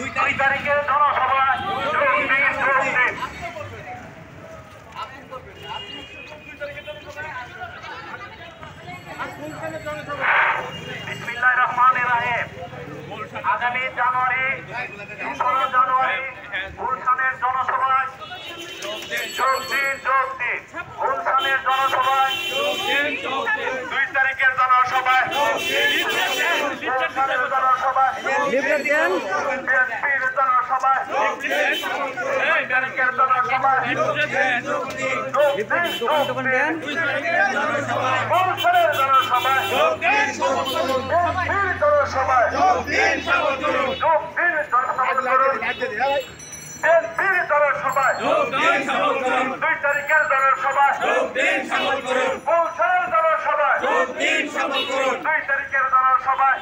2 তারিখের জনসভায় যোগ দিন। বিসমিল্লাহির রহমানির রহিম। আগামী জানুয়ারি 17 জানুয়ারি গুলশানের জনসভায় যোগ দিন। গুলশানের জনসভায় 2 তারিখের জনসভায় গুলশানের জনসভায় বিএনপির জনসভায় 2 তারিখের জনসভায় গুলশানের জনসভায় বিএনপির জনসভায় যোগ দিন। বিএনপির জনসভায় 2 তারিখের জনসভায় গুলশানের জনসভায় 2 তারিখের জনসভায়